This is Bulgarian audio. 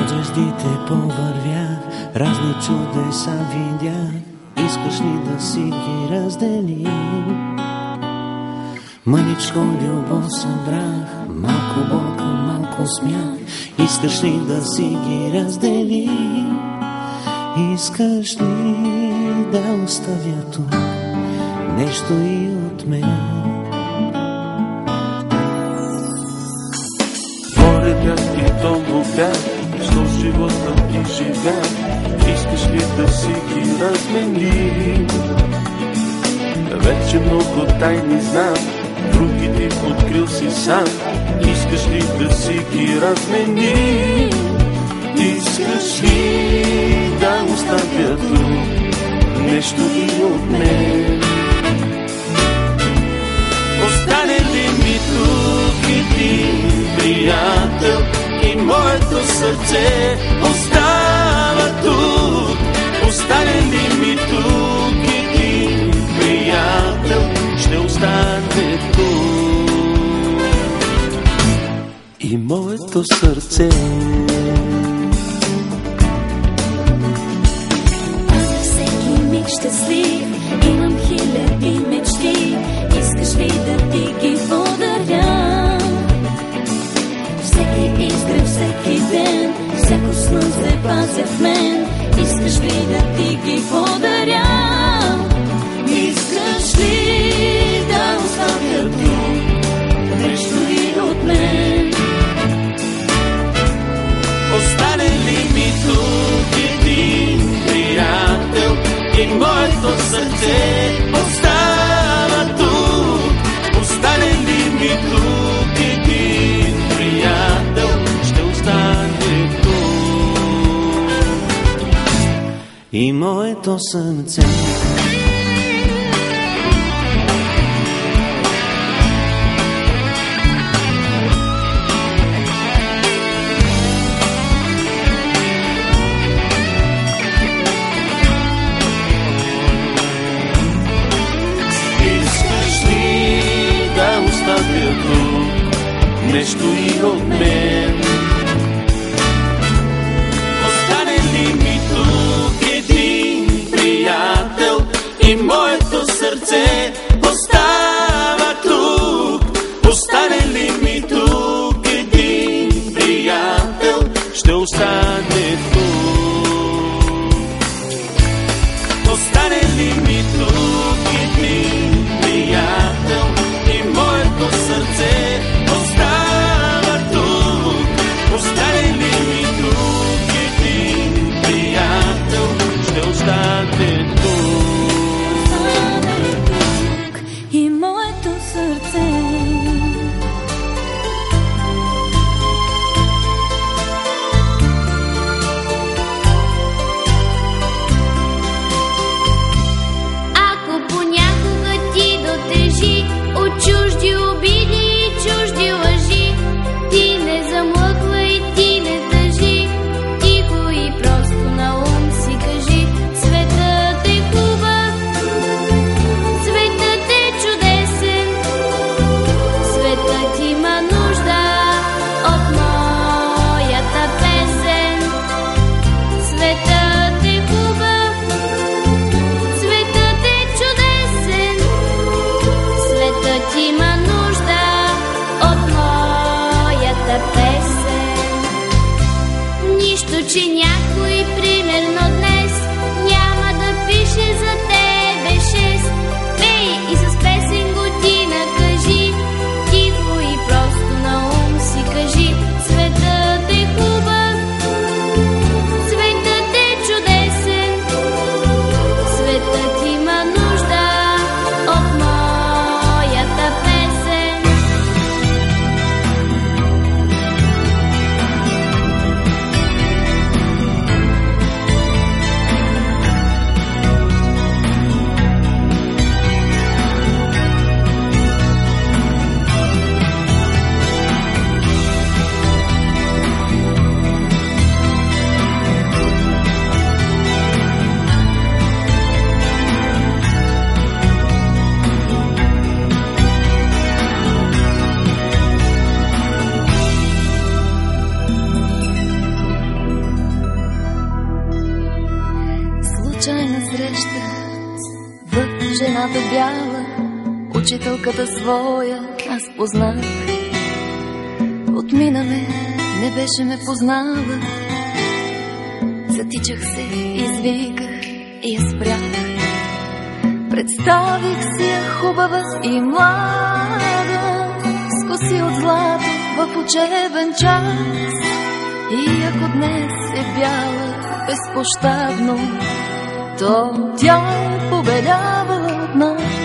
Под звездите повървях, разни чудеса видях. Искаш ли да си ги разделим? Мъничко любов събрах, малко болка, малко смях. Искаш ли да си ги разделим? Искаш ли да оставя тук нещо и от мен? Море бях и много бях, що живота и живя. Искаш ли да си ги размени? Вече много тайни знам, другите открил си сам. Искаш ли да си ги размени? Искаш ли да оставя тук нещо и от мен? Остане ли ми тук един приятел и моето сърце остава тук? Остане ли ми тук един приятел, ще остане тук и моето сърце. Щастлив, имам хиляди мечти. Искаш ли да ти ги подаря? Всеки изгрев, всеки ден, всяко слънце пазя в мен. Искаш ли да ти ги подаря? Искаш ли да оставя тук нещо и от мен? Остане ли ми тук един приятел и моето сърце остава тук? Остане ли ми тук един приятел, ще остане тук и моето сърце. Нещо и от мен. Остане ли ми тук един приятел и моето сърце остава тук? Остане ли ми тук един приятел, ще остане тук. Остане ли ми тук един приятел и моето сърце остава тук? Остане ли ми тук един приятел, ще остане тук и моето сърце. Ако понякога ти дотежи от чужди обиди и чужди лъжи, ти не замлъквай, ти не тъжи, тихо и просто на ум си кажи: светът е хубав, светът е чудесен, светът има нужда от моята песен. Светът е хубав, светът е чудесен, светът има нужда от моята песен. Нищо, че някой примерно днес няма да пише за тебе шест. Пей и с песен година кажи, тихо и просто на ум си кажи: светът е хубав, светът е чудесен, светът има нужда от моята песен. Едната бяла, учителката своя аз познах. Отминаме, не беше ме познала. Затичах се, извиках и я спрях. Представих си я хубава и млада, с коси от злато в учебен час. И ако днес е бяла безпощадно, то тя е победявала от нас.